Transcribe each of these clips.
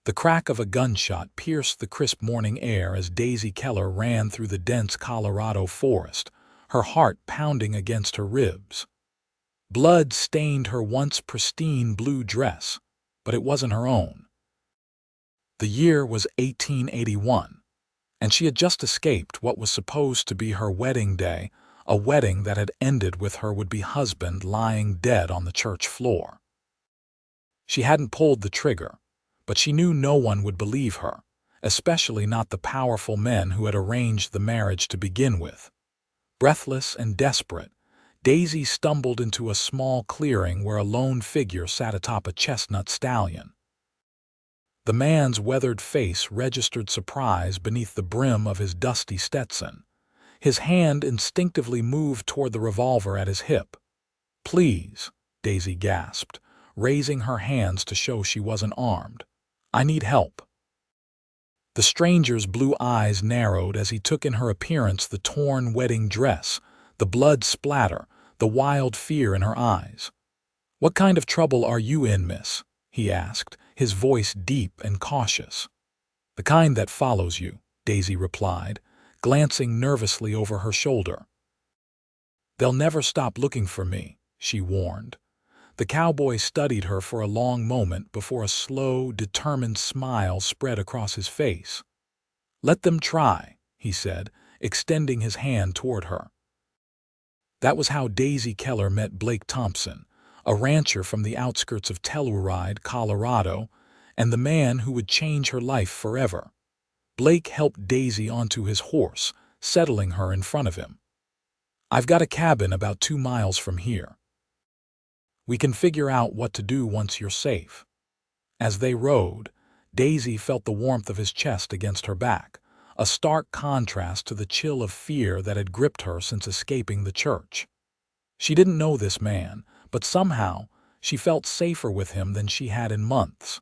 The crack of a gunshot pierced the crisp morning air as Daisy Keller ran through the dense Colorado forest, her heart pounding against her ribs. Blood stained her once pristine blue dress, but it wasn't her own. The year was 1881, and she had just escaped what was supposed to be her wedding day, a wedding that had ended with her would-be husband lying dead on the church floor. She hadn't pulled the trigger, but she knew no one would believe her, especially not the powerful men who had arranged the marriage to begin with. Breathless and desperate, Daisy stumbled into a small clearing where a lone figure sat atop a chestnut stallion. The man's weathered face registered surprise beneath the brim of his dusty Stetson. His hand instinctively moved toward the revolver at his hip. "Please," Daisy gasped, raising her hands to show she wasn't armed. "I need help." The stranger's blue eyes narrowed as he took in her appearance, the torn wedding dress, the blood splatter, the wild fear in her eyes. "What kind of trouble are you in, miss?" he asked, his voice deep and cautious. "The kind that follows you," Daisy replied, glancing nervously over her shoulder. "They'll never stop looking for me," she warned. The cowboy studied her for a long moment before a slow, determined smile spread across his face. "Let them try," he said, extending his hand toward her. That was how Daisy Keller met Blake Thompson, a rancher from the outskirts of Telluride, Colorado, and the man who would change her life forever. Blake helped Daisy onto his horse, settling her in front of him. "I've got a cabin about 2 miles from here. We can figure out what to do once you're safe." As they rode, Daisy felt the warmth of his chest against her back, a stark contrast to the chill of fear that had gripped her since escaping the church. She didn't know this man, but somehow she felt safer with him than she had in months.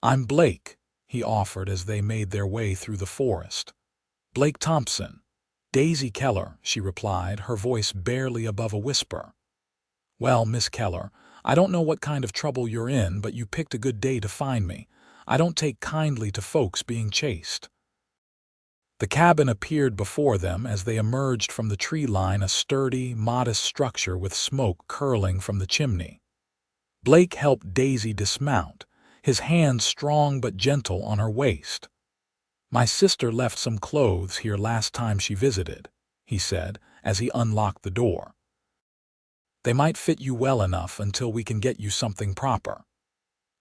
"I'm Blake," he offered as they made their way through the forest. "Blake Thompson." "Daisy Keller," she replied, her voice barely above a whisper. "Well, Miss Keller, I don't know what kind of trouble you're in, but you picked a good day to find me. I don't take kindly to folks being chased." The cabin appeared before them as they emerged from the tree line, a sturdy, modest structure with smoke curling from the chimney. Blake helped Daisy dismount, his hand strong but gentle on her waist. "My sister left some clothes here last time she visited," he said as he unlocked the door. "They might fit you well enough until we can get you something proper."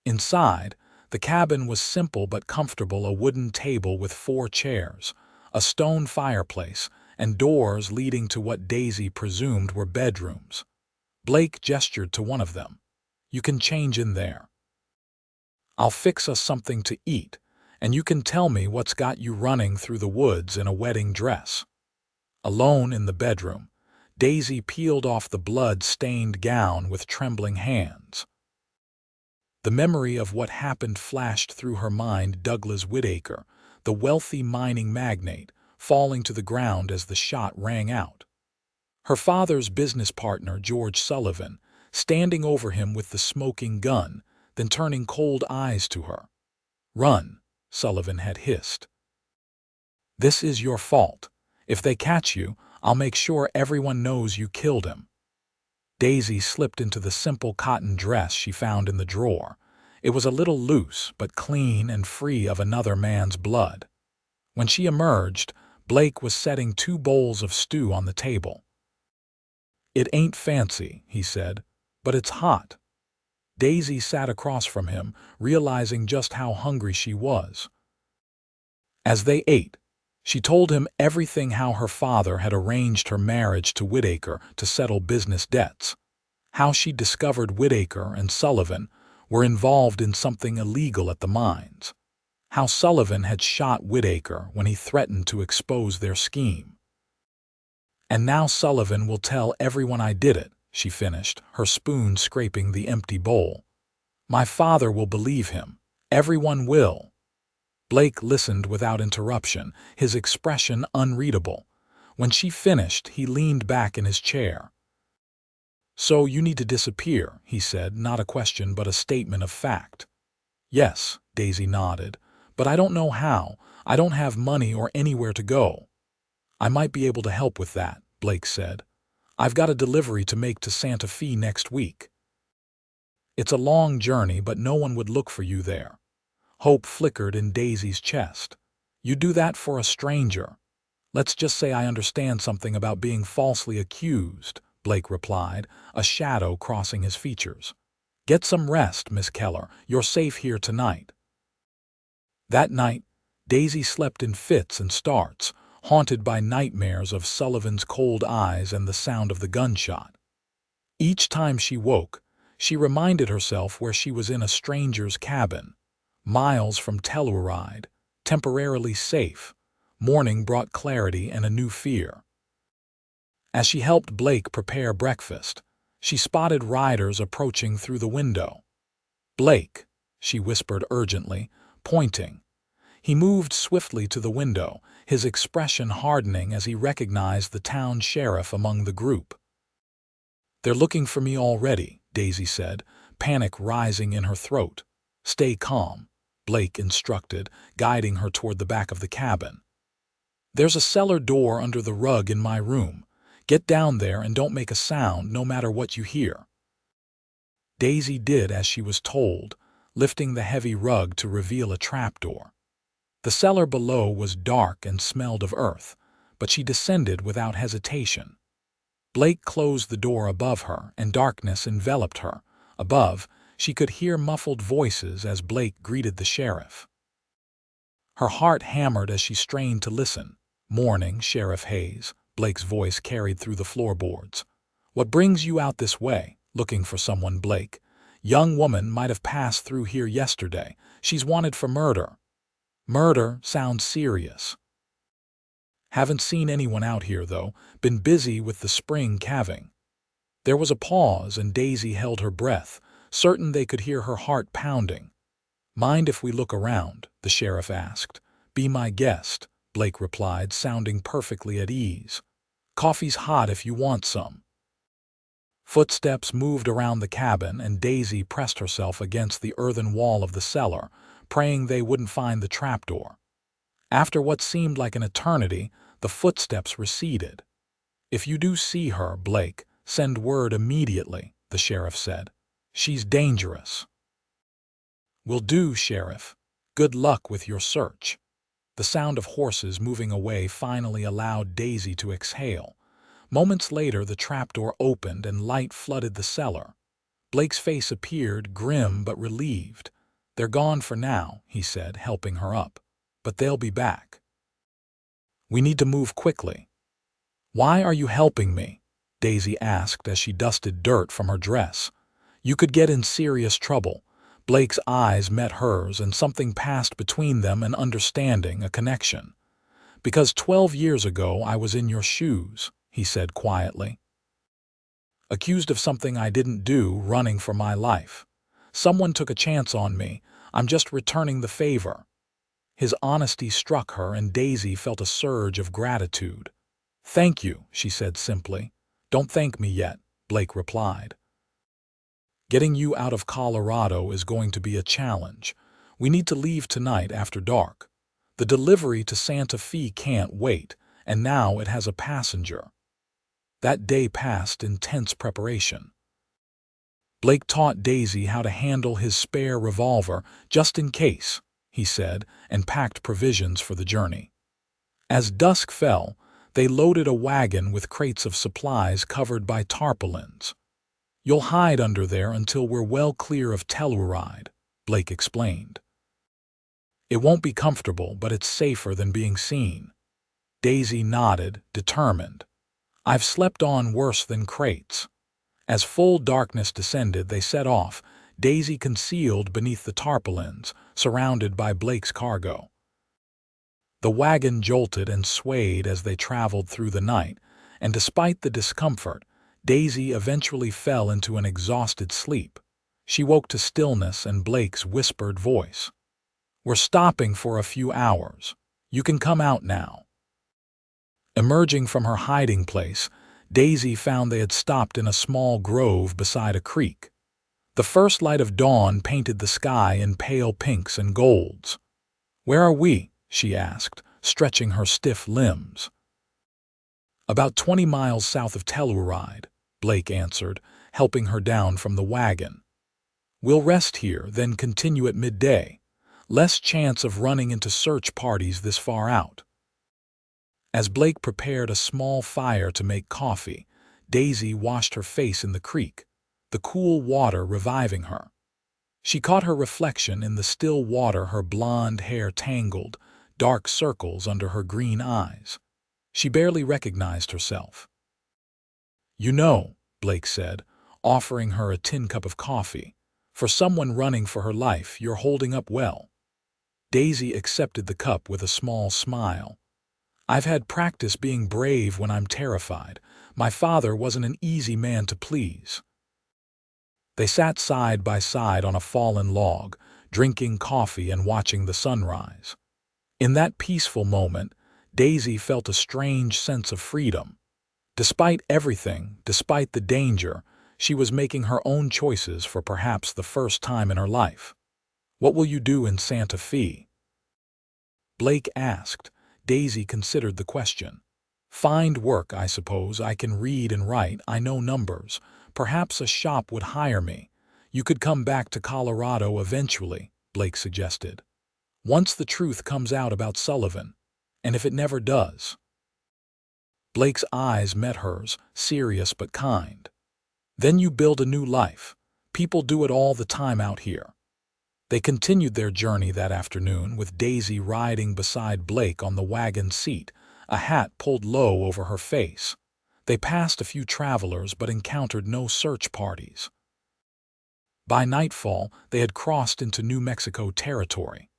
Inside, the cabin was simple but comfortable, a wooden table with 4 chairs, a stone fireplace, and doors leading to what Daisy presumed were bedrooms. Blake gestured to one of them. "You can change in there. I'll fix us something to eat, and you can tell me what's got you running through the woods in a wedding dress." Alone in the bedroom, Daisy peeled off the blood-stained gown with trembling hands. The memory of what happened flashed through her mind: Douglas Whitaker, the wealthy mining magnate, falling to the ground as the shot rang out. Her father's business partner, George Sullivan, standing over him with the smoking gun, then turning cold eyes to her. "Run," Sullivan had hissed. "This is your fault. If they catch you, I'll make sure everyone knows you killed him." Daisy slipped into the simple cotton dress she found in the drawer. It was a little loose, but clean and free of another man's blood. When she emerged, Blake was setting 2 bowls of stew on the table. "It ain't fancy," he said, "but it's hot." Daisy sat across from him, realizing just how hungry she was. As they ate, she told him everything: how her father had arranged her marriage to Whitaker to settle business debts, how she discovered Whitaker and Sullivan were involved in something illegal at the mines, how Sullivan had shot Whitaker when he threatened to expose their scheme. "And now Sullivan will tell everyone I did it," she finished, her spoon scraping the empty bowl. "My father will believe him. Everyone will." Blake listened without interruption, his expression unreadable. When she finished, he leaned back in his chair. "So you need to disappear," he said, not a question but a statement of fact. "Yes," Daisy nodded. "But I don't know how. I don't have money or anywhere to go." "I might be able to help with that," Blake said. "I've got a delivery to make to Santa Fe next week." "It's a long journey, but no one would look for you there." Hope flickered in Daisy's chest. "You do that for a stranger?" "Let's just say I understand something about being falsely accused," Blake replied, a shadow crossing his features. "Get some rest, Miss Keller. You're safe here tonight." That night, Daisy slept in fits and starts, haunted by nightmares of Sullivan's cold eyes and the sound of the gunshot. Each time she woke, she reminded herself where she was in a stranger's cabin, miles from Telluride, temporarily safe. Morning brought clarity and a new fear. As she helped Blake prepare breakfast, she spotted riders approaching through the window. "Blake," she whispered urgently, pointing. He moved swiftly to the window, his expression hardening as he recognized the town sheriff among the group. "They're looking for me already," Daisy said, panic rising in her throat. "Stay calm," Blake instructed, guiding her toward the back of the cabin. "There's a cellar door under the rug in my room. Get down there and don't make a sound no matter what you hear." Daisy did as she was told, lifting the heavy rug to reveal a trapdoor. The cellar below was dark and smelled of earth, but she descended without hesitation. Blake closed the door above her, and darkness enveloped her. Above, she could hear muffled voices as Blake greeted the sheriff. Her heart hammered as she strained to listen. "Morning, Sheriff Hayes," Blake's voice carried through the floorboards. "What brings you out this way? Looking for someone, Blake. Young woman might have passed through here yesterday. She's wanted for murder." "Murder sounds serious." "Haven't seen anyone out here, though. Been busy with the spring calving." There was a pause, and Daisy held her breath, certain they could hear her heart pounding. "Mind if we look around?" the sheriff asked. "Be my guest," Blake replied, sounding perfectly at ease. "Coffee's hot if you want some." Footsteps moved around the cabin, and Daisy pressed herself against the earthen wall of the cellar, praying they wouldn't find the trapdoor. After what seemed like an eternity, the footsteps receded. "If you do see her, Blake, send word immediately," the sheriff said. "She's dangerous." "Will do, Sheriff. Good luck with your search." The sound of horses moving away finally allowed Daisy to exhale. Moments later, the trapdoor opened and light flooded the cellar. Blake's face appeared, grim but relieved. "They're gone for now," he said, helping her up. "But they'll be back. We need to move quickly." "Why are you helping me?" Daisy asked as she dusted dirt from her dress. "You could get in serious trouble." Blake's eyes met hers, and something passed between them, an understanding, a connection. "Because 12 years ago I was in your shoes," he said quietly. "Accused of something I didn't do, running for my life. Someone took a chance on me. I'm just returning the favor." His honesty struck her, and Daisy felt a surge of gratitude. "Thank you," she said simply. "Don't thank me yet," Blake replied. "Getting you out of Colorado is going to be a challenge. We need to leave tonight after dark. The delivery to Santa Fe can't wait, and now it has a passenger." That day passed in tense preparation. Blake taught Daisy how to handle his spare revolver, just in case, he said, and packed provisions for the journey. As dusk fell, they loaded a wagon with crates of supplies covered by tarpaulins. "You'll hide under there until we're well clear of Telluride," Blake explained. "It won't be comfortable, but it's safer than being seen." Daisy nodded, determined. "I've slept on worse than crates." As full darkness descended, they set off, Daisy concealed beneath the tarpaulins, surrounded by Blake's cargo. The wagon jolted and swayed as they traveled through the night, and despite the discomfort, Daisy eventually fell into an exhausted sleep. She woke to stillness and Blake's whispered voice. "We're stopping for a few hours. You can come out now." Emerging from her hiding place, Daisy found they had stopped in a small grove beside a creek. The first light of dawn painted the sky in pale pinks and golds. "Where are we?" she asked, stretching her stiff limbs. "About 20 miles south of Telluride," Blake answered, helping her down from the wagon. "We'll rest here, then continue at midday. Less chance of running into search parties this far out." As Blake prepared a small fire to make coffee, Daisy washed her face in the creek, the cool water reviving her. She caught her reflection in the still water, her blonde hair tangled, dark circles under her green eyes. She barely recognized herself. "You know," Blake said, offering her a tin cup of coffee, "for someone running for her life, you're holding up well." Daisy accepted the cup with a small smile. "I've had practice being brave when I'm terrified. My father wasn't an easy man to please." They sat side by side on a fallen log, drinking coffee and watching the sunrise. In that peaceful moment, Daisy felt a strange sense of freedom. Despite everything, despite the danger, she was making her own choices for perhaps the first time in her life. "What will you do in Santa Fe?" Blake asked. Daisy considered the question. "Find work, I suppose. I can read and write. I know numbers. Perhaps a shop would hire me. You could come back to Colorado eventually," Blake suggested. "Once the truth comes out about Sullivan. And if it never does." Blake's eyes met hers, serious but kind. "Then you build a new life. People do it all the time out here." They continued their journey that afternoon, with Daisy riding beside Blake on the wagon seat, a hat pulled low over her face. They passed a few travelers but encountered no search parties. By nightfall, they had crossed into New Mexico territory.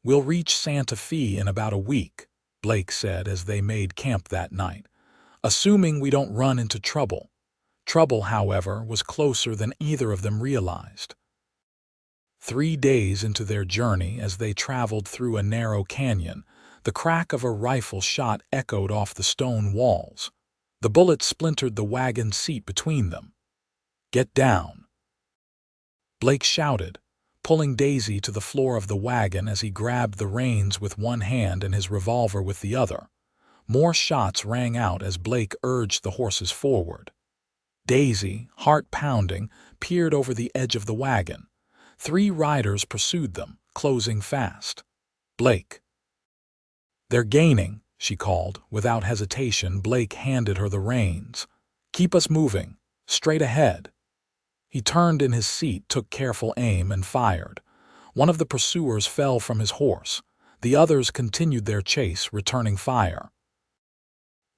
"We'll reach Santa Fe in about a week," Blake said as they made camp that night, "assuming we don't run into trouble." Trouble, however, was closer than either of them realized. 3 days into their journey, as they traveled through a narrow canyon, the crack of a rifle shot echoed off the stone walls. The bullet splintered the wagon seat between them. "Get down!" Blake shouted, pulling Daisy to the floor of the wagon as he grabbed the reins with one hand and his revolver with the other. More shots rang out as Blake urged the horses forward. Daisy, heart pounding, peered over the edge of the wagon. 3 riders pursued them, closing fast. "Blake!" "They're gaining," she called. Without hesitation, Blake handed her the reins. "Keep us moving. Straight ahead." He turned in his seat, took careful aim, and fired. One of the pursuers fell from his horse. The others continued their chase, returning fire.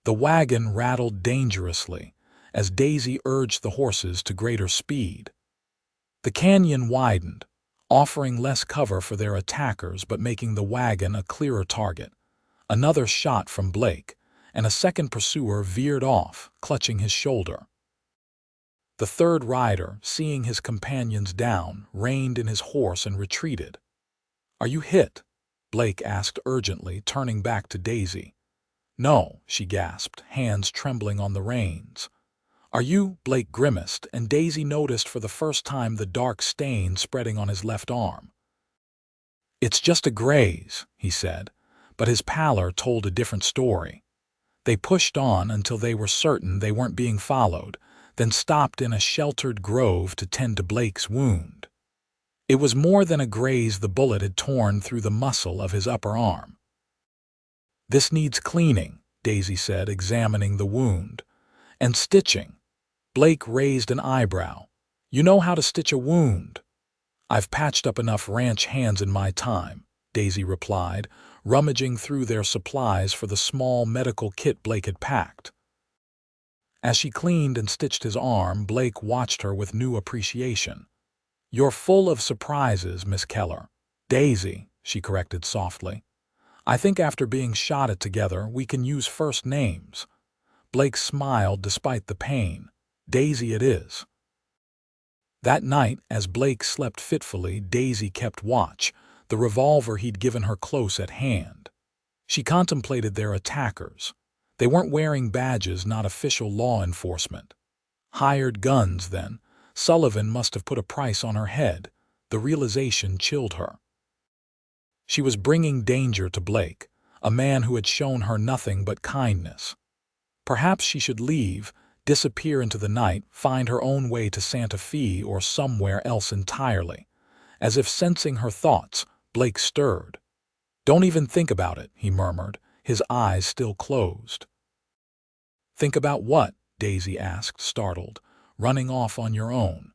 The wagon rattled dangerously as Daisy urged the horses to greater speed. The canyon widened, offering less cover for their attackers but making the wagon a clearer target. Another shot from Blake, and a second pursuer veered off, clutching his shoulder. The third rider, seeing his companions down, reined in his horse and retreated. "Are you hit?" Blake asked urgently, turning back to Daisy. "No," she gasped, hands trembling on the reins. "Are you?" Blake grimaced, and Daisy noticed for the first time the dark stain spreading on his left arm. "It's just a graze," he said, but his pallor told a different story. They pushed on until they were certain they weren't being followed, then stopped in a sheltered grove to tend to Blake's wound. It was more than a graze. The bullet had torn through the muscle of his upper arm. "This needs cleaning," Daisy said, examining the wound. "And stitching." Blake raised an eyebrow. "You know how to stitch a wound?" "I've patched up enough ranch hands in my time," Daisy replied, rummaging through their supplies for the small medical kit Blake had packed. As she cleaned and stitched his arm, Blake watched her with new appreciation. "You're full of surprises, Miss Keller." "Daisy," she corrected softly. "I think after being shot at together, we can use first names." Blake smiled despite the pain. "Daisy it is." That night, as Blake slept fitfully, Daisy kept watch, the revolver he'd given her close at hand. She contemplated their attackers. They weren't wearing badges, not official law enforcement. Hired guns, then. Sullivan must have put a price on her head. The realization chilled her. She was bringing danger to Blake, a man who had shown her nothing but kindness. Perhaps she should leave, disappear into the night, find her own way to Santa Fe or somewhere else entirely. As if sensing her thoughts, Blake stirred. "Don't even think about it," he murmured, his eyes still closed. "Think about what?" Daisy asked, startled. "Running off on your own."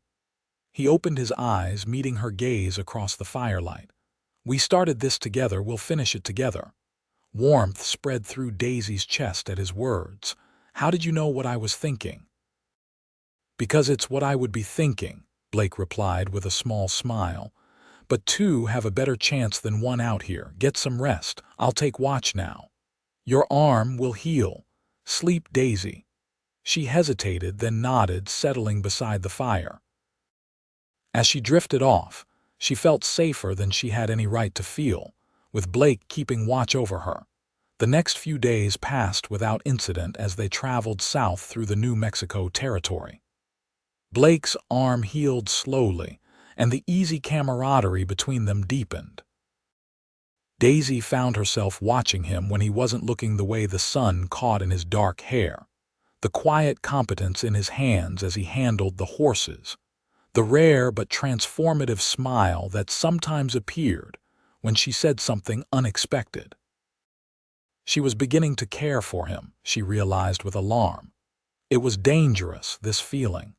He opened his eyes, meeting her gaze across the firelight. "We started this together, we'll finish it together." Warmth spread through Daisy's chest at his words. "How did you know what I was thinking?" "Because it's what I would be thinking," Blake replied with a small smile. "But two have a better chance than one out here. Get some rest. I'll take watch now." "Your arm will heal. Sleep, Daisy." She hesitated, then nodded, settling beside the fire. As she drifted off, she felt safer than she had any right to feel, with Blake keeping watch over her. The next few days passed without incident as they traveled south through the New Mexico territory. Blake's arm healed slowly, and the easy camaraderie between them deepened. Daisy found herself watching him when he wasn't looking, the way the sun caught in his dark hair, the quiet competence in his hands as he handled the horses, the rare but transformative smile that sometimes appeared when she said something unexpected. She was beginning to care for him, she realized with alarm. It was dangerous, this feeling.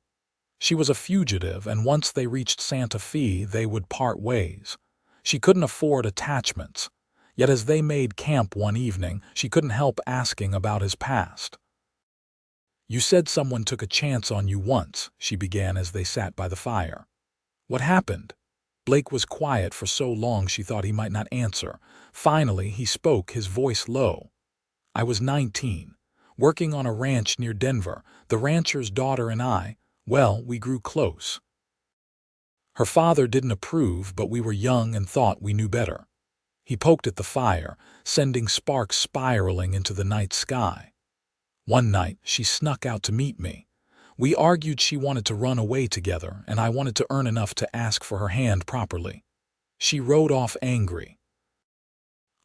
She was a fugitive, and once they reached Santa Fe, they would part ways. She couldn't afford attachments, yet as they made camp one evening, she couldn't help asking about his past. "You said someone took a chance on you once," she began as they sat by the fire. "What happened?" Blake was quiet for so long she thought he might not answer. Finally, he spoke, his voice low. "I was 19, working on a ranch near Denver. The rancher's daughter and I, well, we grew close. Her father didn't approve, but we were young and thought we knew better." He poked at the fire, sending sparks spiraling into the night sky. "One night, she snuck out to meet me. We argued. She wanted to run away together, and I wanted to earn enough to ask for her hand properly. She rode off angry.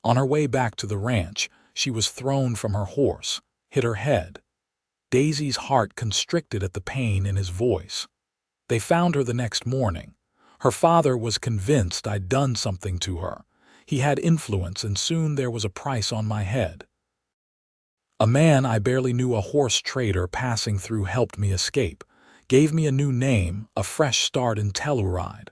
On her way back to the ranch, she was thrown from her horse, hit her head." Daisy's heart constricted at the pain in his voice. "They found her the next morning. Her father was convinced I'd done something to her. He had influence, and soon there was a price on my head. A man I barely knew, a horse trader passing through, helped me escape, gave me a new name, a fresh start in Telluride."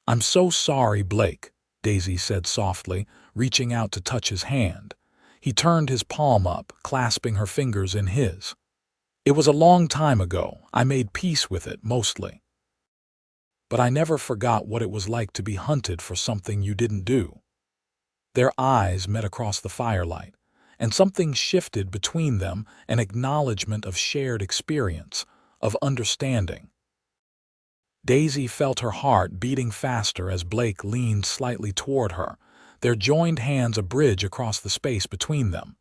"I'm so sorry, Blake," Daisy said softly, reaching out to touch his hand. He turned his palm up, clasping her fingers in his. "It was a long time ago. I made peace with it, mostly. But I never forgot what it was like to be hunted for something you didn't do." Their eyes met across the firelight, and something shifted between them, an acknowledgement of shared experience, of understanding. Daisy felt her heart beating faster as Blake leaned slightly toward her, their joined hands a bridge across the space between them.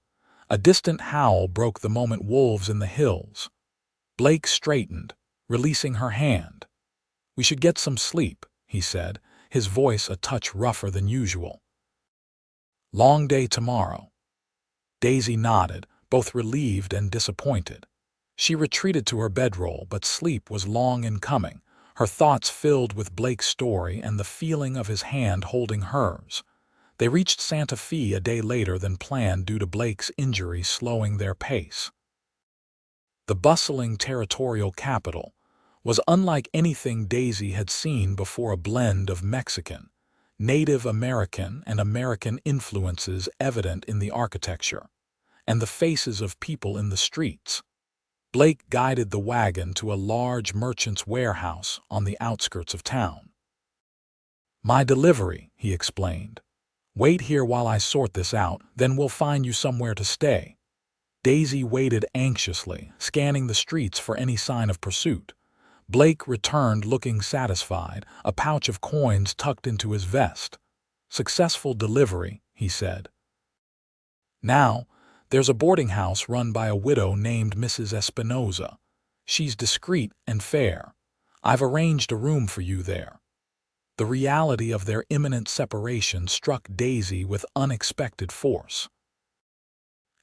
A distant howl broke the moment. "Wolves in the hills." Blake straightened, releasing her hand. "We should get some sleep," he said, his voice a touch rougher than usual. "Long day tomorrow." Daisy nodded, both relieved and disappointed. She retreated to her bedroll, but sleep was long in coming, her thoughts filled with Blake's story and the feeling of his hand holding hers. They reached Santa Fe a day later than planned due to Blake's injury slowing their pace. The bustling territorial capital was unlike anything Daisy had seen before, a blend of Mexican, Native American, and American influences evident in the architecture, and the faces of people in the streets. Blake guided the wagon to a large merchant's warehouse on the outskirts of town. "My delivery," he explained. "Wait here while I sort this out, then we'll find you somewhere to stay." Daisy waited anxiously, scanning the streets for any sign of pursuit. Blake returned looking satisfied, a pouch of coins tucked into his vest. "Successful delivery," he said. "Now, there's a boarding house run by a widow named Mrs. Espinoza. She's discreet and fair. I've arranged a room for you there." The reality of their imminent separation struck Daisy with unexpected force.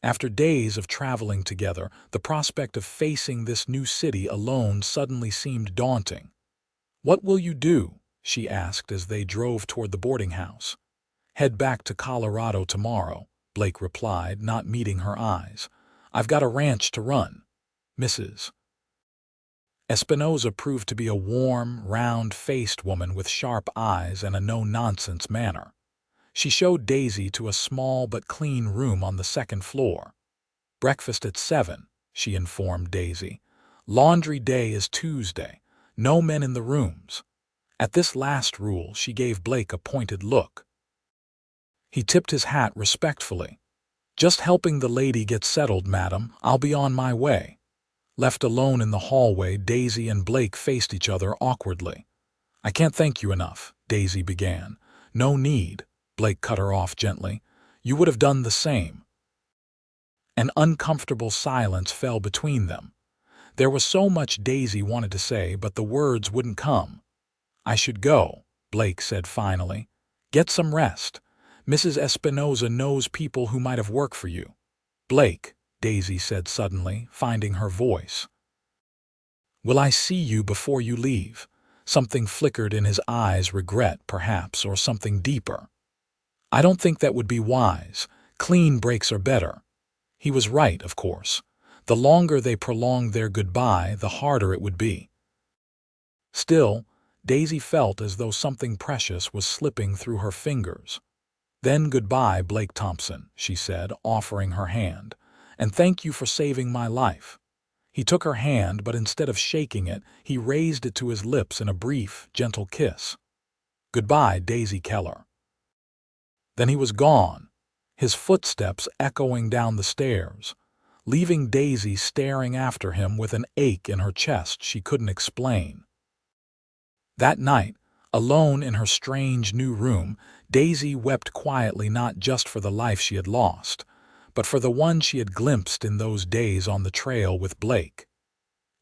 After days of traveling together, the prospect of facing this new city alone suddenly seemed daunting. "What will you do?" she asked as they drove toward the boarding house. "Head back to Colorado tomorrow," Blake replied, not meeting her eyes. "I've got a ranch to run." Mrs. Espinosa proved to be a warm, round-faced woman with sharp eyes and a no-nonsense manner. She showed Daisy to a small but clean room on the second floor. "Breakfast at 7, she informed Daisy. "Laundry day is Tuesday. No men in the rooms." At this last rule, she gave Blake a pointed look. He tipped his hat respectfully. "Just helping the lady get settled, madam. I'll be on my way." Left alone in the hallway, Daisy and Blake faced each other awkwardly. "I can't thank you enough," Daisy began. "No need," Blake cut her off gently. "You would have done the same." An uncomfortable silence fell between them. There was so much Daisy wanted to say, but the words wouldn't come. "I should go," Blake said finally. "Get some rest. Mrs. Espinosa knows people who might have worked for you." "Blake," Daisy said suddenly, finding her voice. "Will I see you before you leave?" Something flickered in his eyes, regret, perhaps, or something deeper. "I don't think that would be wise. Clean breaks are better." He was right, of course. The longer they prolonged their goodbye, the harder it would be. Still, Daisy felt as though something precious was slipping through her fingers. "Then goodbye, Blake Thompson," she said, offering her hand. "And thank you for saving my life." He took her hand, but instead of shaking it, he raised it to his lips in a brief, gentle kiss. "Goodbye, Daisy Keller." Then he was gone, his footsteps echoing down the stairs, leaving Daisy staring after him with an ache in her chest she couldn't explain. That night, alone in her strange new room, Daisy wept quietly, not just for the life she had lost, but for the one she had glimpsed in those days on the trail with Blake.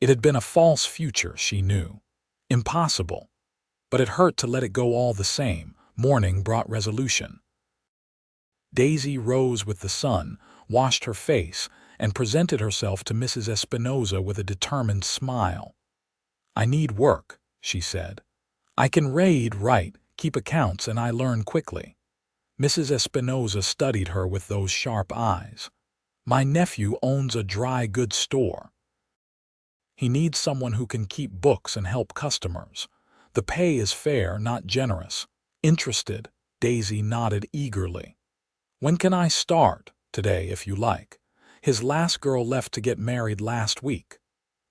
It had been a false future, she knew. Impossible. But it hurt to let it go all the same. Morning brought resolution. Daisy rose with the sun, washed her face, and presented herself to Mrs. Espinosa with a determined smile. "I need work," she said. "I can read, write, keep accounts, and I learn quickly." Mrs. Espinosa studied her with those sharp eyes. "My nephew owns a dry goods store. He needs someone who can keep books and help customers. The pay is fair, not generous." "Interested?" Daisy nodded eagerly. "When can I start?" "Today, if you like. His last girl left to get married last week."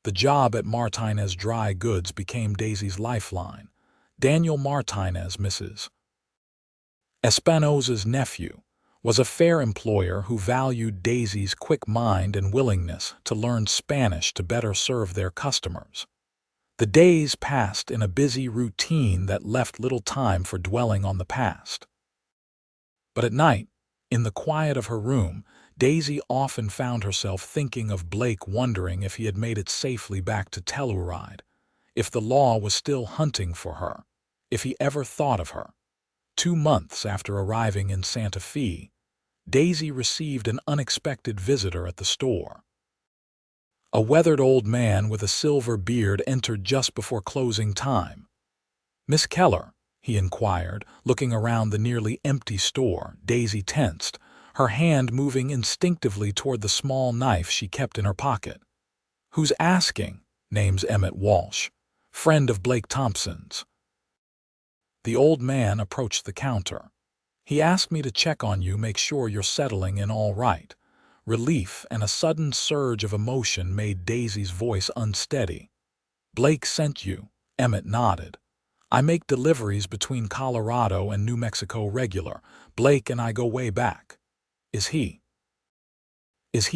The job at Martinez Dry Goods became Daisy's lifeline. Daniel Martinez, Mrs. Espinosa's nephew, was a fair employer who valued Daisy's quick mind and willingness to learn Spanish to better serve their customers. The days passed in a busy routine that left little time for dwelling on the past. But at night, in the quiet of her room, Daisy often found herself thinking of Blake, wondering if he had made it safely back to Telluride, if the law was still hunting for her, if he ever thought of her. 2 months after arriving in Santa Fe, Daisy received an unexpected visitor at the store. A weathered old man with a silver beard entered just before closing time. "Miss Keller?" he inquired, looking around the nearly empty store. Daisy tensed, her hand moving instinctively toward the small knife she kept in her pocket. "Who's asking?" "Name's Emmett Walsh. Friend of Blake Thompson's." The old man approached the counter. "He asked me to check on you, make sure you're settling in all right." Relief and a sudden surge of emotion made Daisy's voice unsteady. "Blake sent you," Emmett nodded. "I make deliveries between Colorado and New Mexico regular. Blake and I go way back." Is he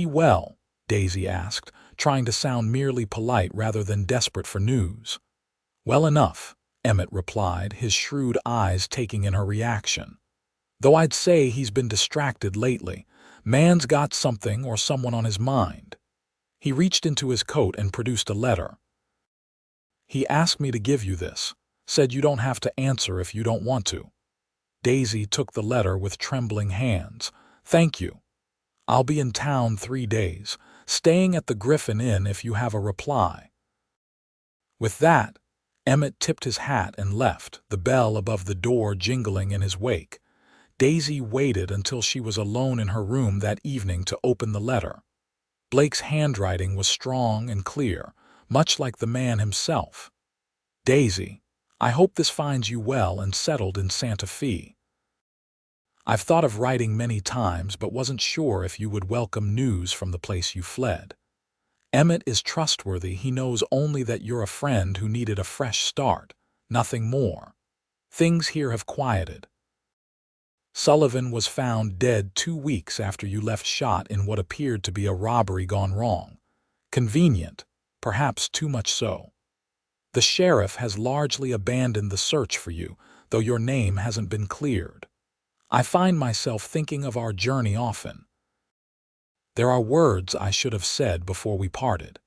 well?" Daisy asked, trying to sound merely polite rather than desperate for news. "Well enough," Emmett replied, his shrewd eyes taking in her reaction. "Though I'd say he's been distracted lately. Man's got something or someone on his mind." He reached into his coat and produced a letter. He asked me to give you this, said you don't have to answer if you don't want to. Daisy took the letter with trembling hands. Thank you. I'll be in town 3 days, staying at the Griffin Inn if you have a reply. With that, Emmett tipped his hat and left, the bell above the door jingling in his wake. Daisy waited until she was alone in her room that evening to open the letter. Blake's handwriting was strong and clear, much like the man himself. Daisy, I hope this finds you well and settled in Santa Fe. I've thought of writing many times but wasn't sure if you would welcome news from the place you fled. Emmett is trustworthy. He knows only that you're a friend who needed a fresh start, nothing more. Things here have quieted. Sullivan was found dead 2 weeks after you left, shot in what appeared to be a robbery gone wrong. Convenient, perhaps too much so. The sheriff has largely abandoned the search for you, though your name hasn't been cleared. I find myself thinking of our journey often. There are words I should have said before we parted.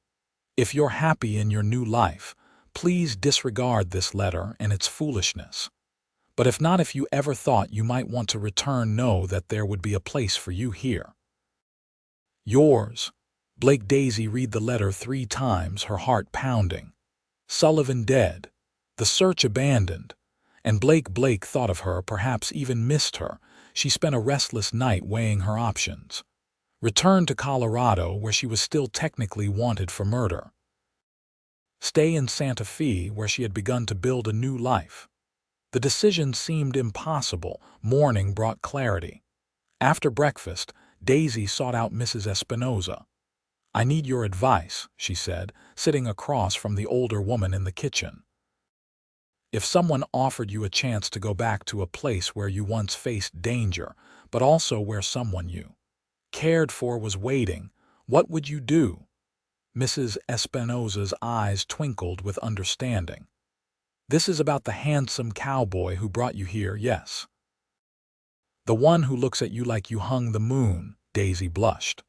If you're happy in your new life, please disregard this letter and its foolishness. But if not, if you ever thought you might want to return, know that there would be a place for you here. Yours, Blake. Daisy read the letter 3 times, her heart pounding. Sullivan dead, the search abandoned, and Blake thought of her, perhaps even missed her. She spent a restless night weighing her options. Return to Colorado, where she was still technically wanted for murder. Stay in Santa Fe, where she had begun to build a new life. The decision seemed impossible. Morning brought clarity. After breakfast, Daisy sought out Mrs. Espinosa. I need your advice, she said, sitting across from the older woman in the kitchen. If someone offered you a chance to go back to a place where you once faced danger, but also where someone you cared for was waiting, what would you do? Mrs. Espinosa's eyes twinkled with understanding. This is about the handsome cowboy who brought you here, yes. The one who looks at you like you hung the moon, Daisy blushed.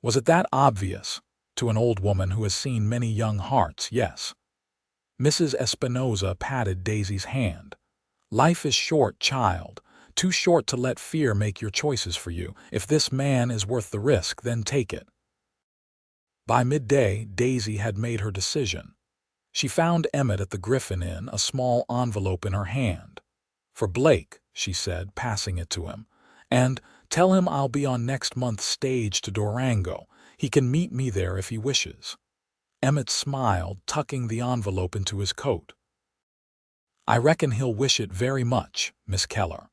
Was it that obvious? To an old woman who has seen many young hearts, yes. Mrs. Espinosa patted Daisy's hand. Life is short, child, too short to let fear make your choices for you. If this man is worth the risk, then take it. By midday, Daisy had made her decision. She found Emmett at the Griffin Inn, a small envelope in her hand. For Blake, she said, passing it to him, and tell him I'll be on next month's stage to Durango. He can meet me there if he wishes. Emmett smiled, tucking the envelope into his coat. I reckon he'll wish it very much, Miss Keller.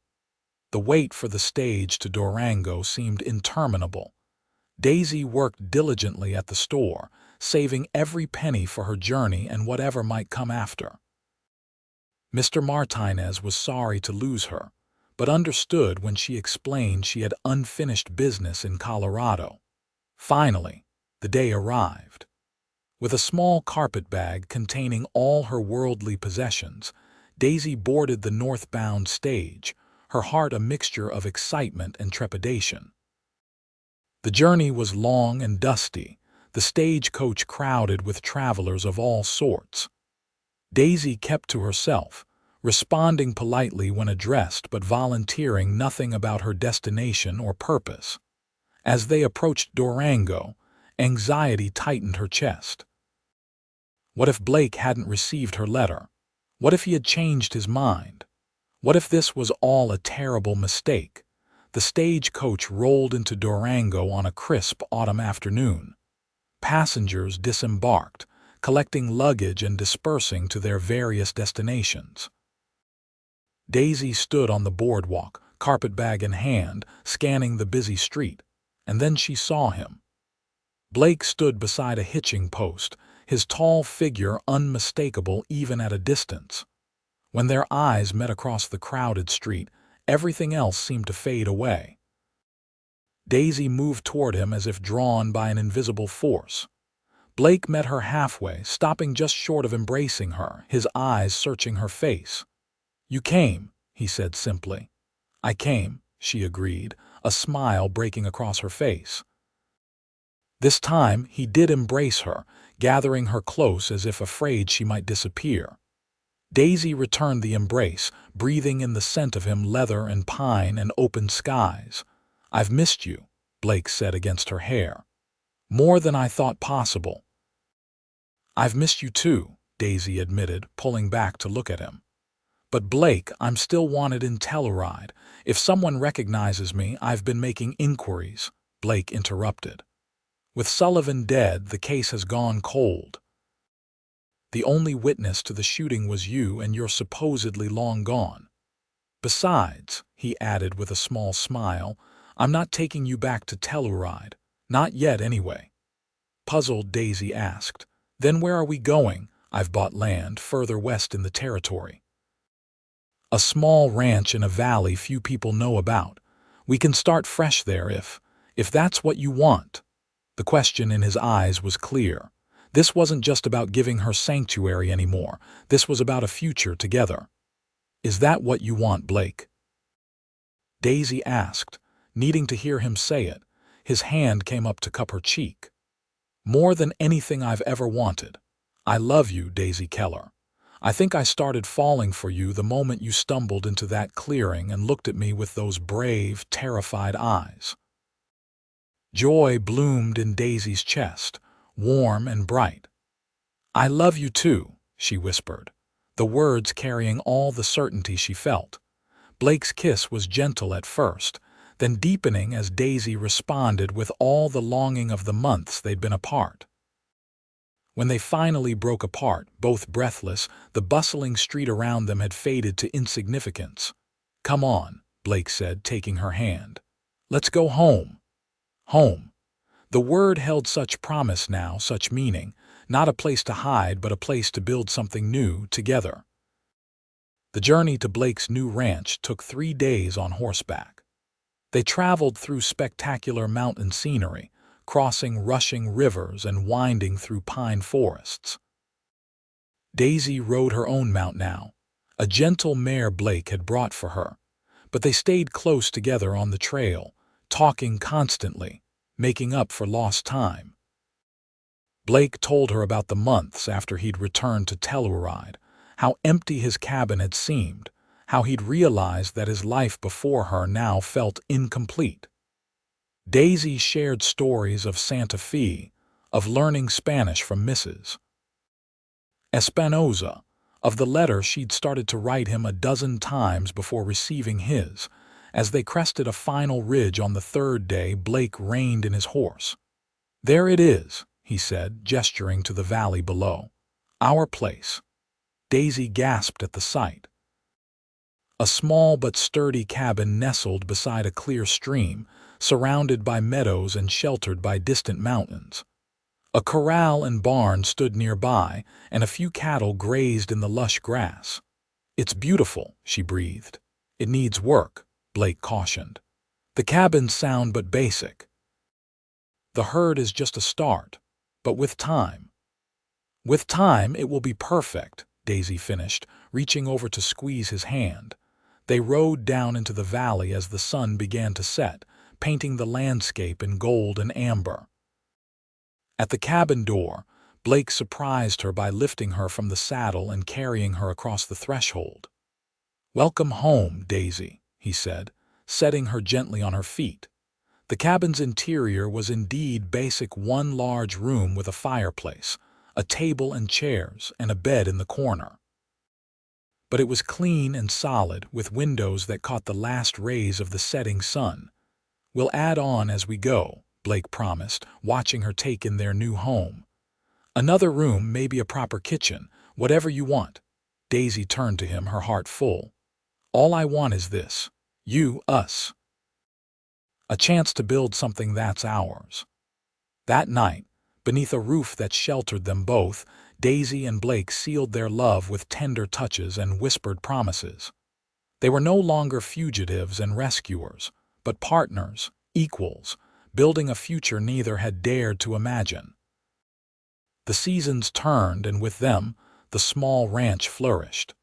The wait for the stage to Durango seemed interminable. Daisy worked diligently at the store, saving every penny for her journey and whatever might come after. Mr. Martinez was sorry to lose her, but understood when she explained she had unfinished business in Colorado. Finally, the day arrived. With a small carpet bag containing all her worldly possessions, Daisy boarded the northbound stage, her heart a mixture of excitement and trepidation. The journey was long and dusty, the stagecoach crowded with travelers of all sorts. Daisy kept to herself, responding politely when addressed but volunteering nothing about her destination or purpose. As they approached Durango, anxiety tightened her chest. What if Blake hadn't received her letter? What if he had changed his mind? What if this was all a terrible mistake? The stagecoach rolled into Durango on a crisp autumn afternoon. Passengers disembarked, collecting luggage and dispersing to their various destinations. Daisy stood on the boardwalk, carpetbag in hand, scanning the busy street, and then she saw him. Blake stood beside a hitching post, his tall figure unmistakable even at a distance. When their eyes met across the crowded street, everything else seemed to fade away. Daisy moved toward him as if drawn by an invisible force. Blake met her halfway, stopping just short of embracing her, his eyes searching her face. "You came," he said simply. "I came," she agreed, a smile breaking across her face. This time he did embrace her, gathering her close as if afraid she might disappear. Daisy returned the embrace, breathing in the scent of him, leather and pine and open skies. "I've missed you," Blake said against her hair. "More than I thought possible." "I've missed you too," Daisy admitted, pulling back to look at him. "But Blake, I'm still wanted in Telluride. If someone recognizes me, I've been making inquiries," Blake interrupted. "With Sullivan dead, the case has gone cold. The only witness to the shooting was you, and you're supposedly long gone. Besides," he added with a small smile, "I'm not taking you back to Telluride. Not yet, anyway." Puzzled, Daisy asked, "Then where are we going?" "I've bought land further west in the territory. A small ranch in a valley few people know about. We can start fresh there if that's what you want." The question in his eyes was clear. This wasn't just about giving her sanctuary anymore. This was about a future together. "Is that what you want, Blake?" Daisy asked, needing to hear him say it. His hand came up to cup her cheek. "More than anything I've ever wanted. I love you, Daisy Keller. I think I started falling for you the moment you stumbled into that clearing and looked at me with those brave, terrified eyes." Joy bloomed in Daisy's chest, warm and bright. "I love you too," she whispered, the words carrying all the certainty she felt. Blake's kiss was gentle at first, then deepening as Daisy responded with all the longing of the months they'd been apart. When they finally broke apart, both breathless, the bustling street around them had faded to insignificance. "Come on," Blake said, taking her hand. "Let's go home." Home. The word held such promise now, such meaning. Not a place to hide, but a place to build something new together. The journey to Blake's new ranch took 3 days on horseback. They traveled through spectacular mountain scenery, crossing rushing rivers and winding through pine forests. Daisy rode her own mount now, a gentle mare Blake had brought for her, but they stayed close together on the trail, talking constantly, making up for lost time. Blake told her about the months after he'd returned to Telluride, how empty his cabin had seemed, how he'd realized that his life before her now felt incomplete. Daisy shared stories of Santa Fe, of learning Spanish from Mrs. Espinoza, of the letter she'd started to write him a dozen times before receiving his. As they crested a final ridge on the 3rd day, Blake reined in his horse. "There it is," he said, gesturing to the valley below. "Our place." Daisy gasped at the sight. A small but sturdy cabin nestled beside a clear stream, surrounded by meadows and sheltered by distant mountains. A corral and barn stood nearby, and a few cattle grazed in the lush grass. "It's beautiful," she breathed. "It needs work," Blake cautioned. "The cabin's sound but basic. The herd is just a start, but with time." "With time, it will be perfect," Daisy finished, reaching over to squeeze his hand. They rode down into the valley as the sun began to set, painting the landscape in gold and amber. At the cabin door, Blake surprised her by lifting her from the saddle and carrying her across the threshold. "Welcome home, Daisy," he said, setting her gently on her feet. The cabin's interior was indeed basic: one large room with a fireplace, a table and chairs, and a bed in the corner. But it was clean and solid, with windows that caught the last rays of the setting sun. "We'll add on as we go," Blake promised, watching her take in their new home. "Another room, maybe a proper kitchen, whatever you want." Daisy turned to him, her heart full. "All I want is this. You, us. A chance to build something that's ours." That night, beneath a roof that sheltered them both, Daisy and Blake sealed their love with tender touches and whispered promises. They were no longer fugitives and rescuers, but partners, equals, building a future neither had dared to imagine. The seasons turned, and with them, the small ranch flourished.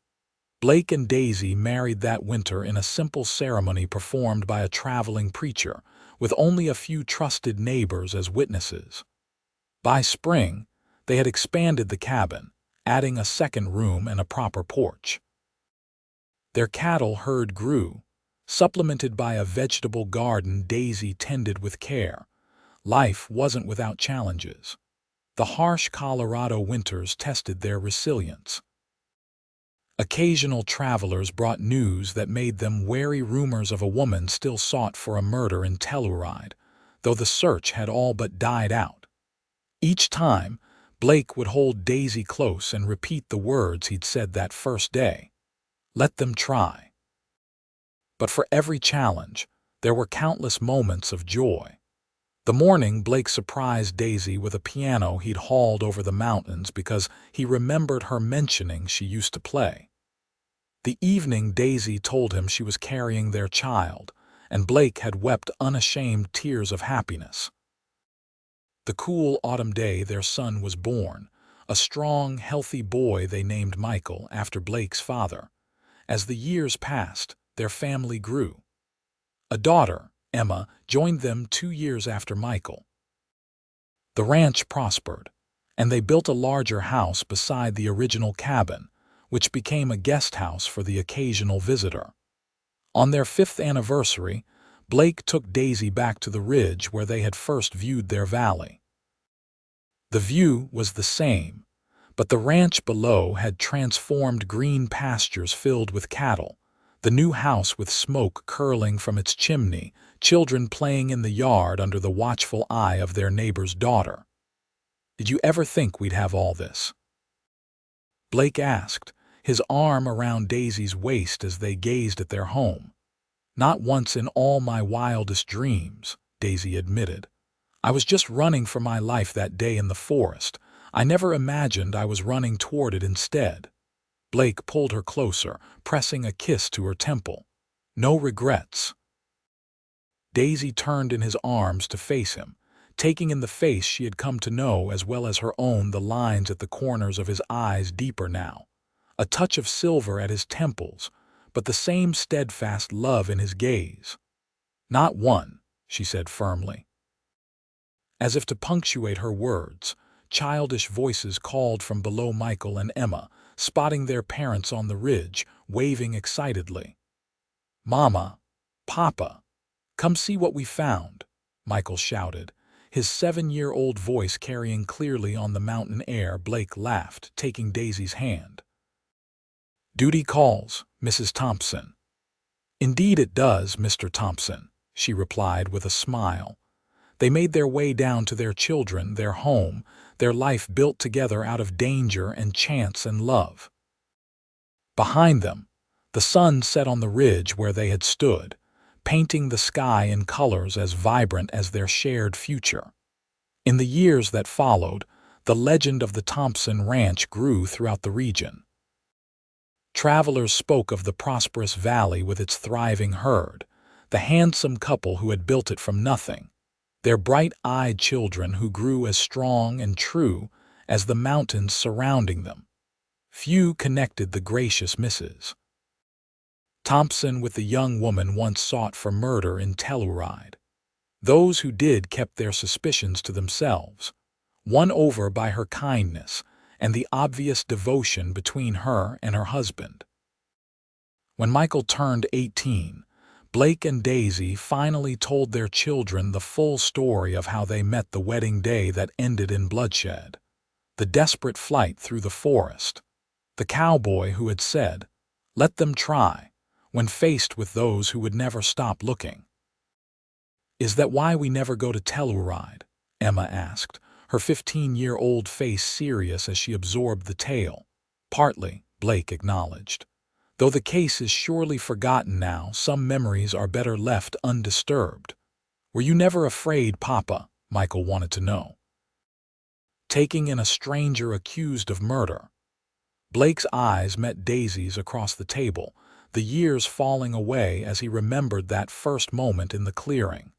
Blake and Daisy married that winter in a simple ceremony performed by a traveling preacher, with only a few trusted neighbors as witnesses. By spring, they had expanded the cabin, adding a second room and a proper porch. Their cattle herd grew, supplemented by a vegetable garden Daisy tended with care. Life wasn't without challenges. The harsh Colorado winters tested their resilience. Occasional travelers brought news that made them wary. Rumors of a woman still sought for a murder in Telluride, though the search had all but died out. Each time, Blake would hold Daisy close and repeat the words he'd said that first day. Let them try. But for every challenge, there were countless moments of joy. The morning Blake surprised Daisy with a piano he'd hauled over the mountains because he remembered her mentioning she used to play. The evening Daisy told him she was carrying their child, and Blake had wept unashamed tears of happiness. The cool autumn day their son was born, a strong, healthy boy they named Michael after Blake's father. As the years passed, their family grew. A daughter, Emma, joined them 2 years after Michael. The ranch prospered, and they built a larger house beside the original cabin, which became a guest house for the occasional visitor. On their 5th anniversary, Blake took Daisy back to the ridge where they had first viewed their valley. The view was the same, but the ranch below had transformed green pastures filled with cattle, the new house with smoke curling from its chimney, children playing in the yard under the watchful eye of their neighbor's daughter. "Did you ever think we'd have all this?" Blake asked, his arm around Daisy's waist as they gazed at their home. "Not once in all my wildest dreams," Daisy admitted. "I was just running for my life that day in the forest. I never imagined I was running toward it instead." Blake pulled her closer, pressing a kiss to her temple. "No regrets." Daisy turned in his arms to face him, taking in the face she had come to know as well as her own, the lines at the corners of his eyes deeper now, a touch of silver at his temples, but the same steadfast love in his gaze. "Not one," she said firmly. As if to punctuate her words, childish voices called from below Michael and Emma, spotting their parents on the ridge, waving excitedly. "Mama, Papa, come see what we found," Michael shouted, his 7-year-old voice carrying clearly on the mountain air. Blake laughed, taking Daisy's hand. "Duty calls, Mrs. Thompson." "Indeed it does, Mr. Thompson," she replied with a smile. They made their way down to their children, their home, their life built together out of danger and chance and love. Behind them, the sun set on the ridge where they had stood, painting the sky in colors as vibrant as their shared future. In the years that followed, the legend of the Thompson Ranch grew throughout the region. Travelers spoke of the prosperous valley with its thriving herd, the handsome couple who had built it from nothing, their bright-eyed children who grew as strong and true as the mountains surrounding them. Few connected the gracious Mrs. Thompson with the young woman once sought for murder in Telluride. Those who did kept their suspicions to themselves, won over by her kindness and the obvious devotion between her and her husband. When Michael turned 18, Blake and Daisy finally told their children the full story of how they met, the wedding day that ended in bloodshed, the desperate flight through the forest, the cowboy who had said, "Let them try," when faced with those who would never stop looking. "Is that why we never go to Telluride?" Emma asked, her 15-year-old face serious as she absorbed the tale. "Partly," Blake acknowledged. "Though the case is surely forgotten now, some memories are better left undisturbed." "Were you never afraid, Papa?" Michael wanted to know. Taking in a stranger accused of murder. Blake's eyes met Daisy's across the table, the years falling away as he remembered that first moment in the clearing.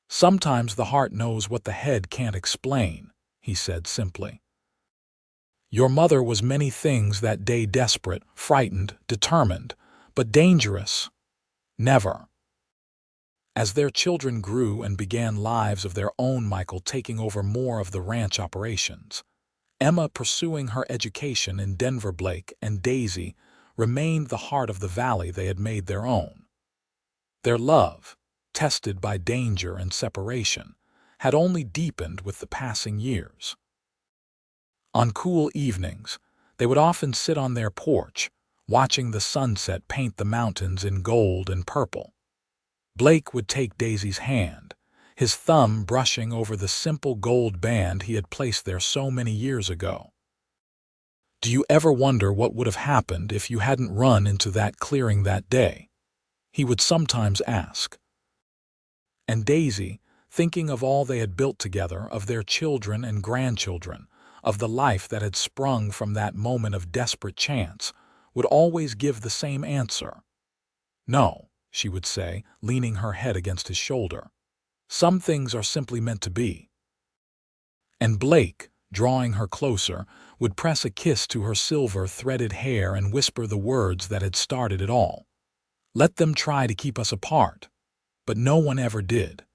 "Sometimes the heart knows what the head can't explain," he said simply. Your mother was many things that day, desperate, frightened, determined, but dangerous. Never. As their children grew and began lives of their own, Michael taking over more of the ranch operations, Emma pursuing her education in Denver, Blake and Daisy remained the heart of the valley they had made their own. Their love, tested by danger and separation, had only deepened with the passing years. On cool evenings, they would often sit on their porch, watching the sunset paint the mountains in gold and purple. Blake would take Daisy's hand, his thumb brushing over the simple gold band he had placed there so many years ago. "Do you ever wonder what would have happened if you hadn't run into that clearing that day?" he would sometimes ask. And Daisy, thinking of all they had built together, of their children and grandchildren, of the life that had sprung from that moment of desperate chance, would always give the same answer. "No," she would say, leaning her head against his shoulder. "Some things are simply meant to be." And Blake, drawing her closer, would press a kiss to her silver-threaded hair and whisper the words that had started it all. "Let them try to keep us apart, but no one ever did."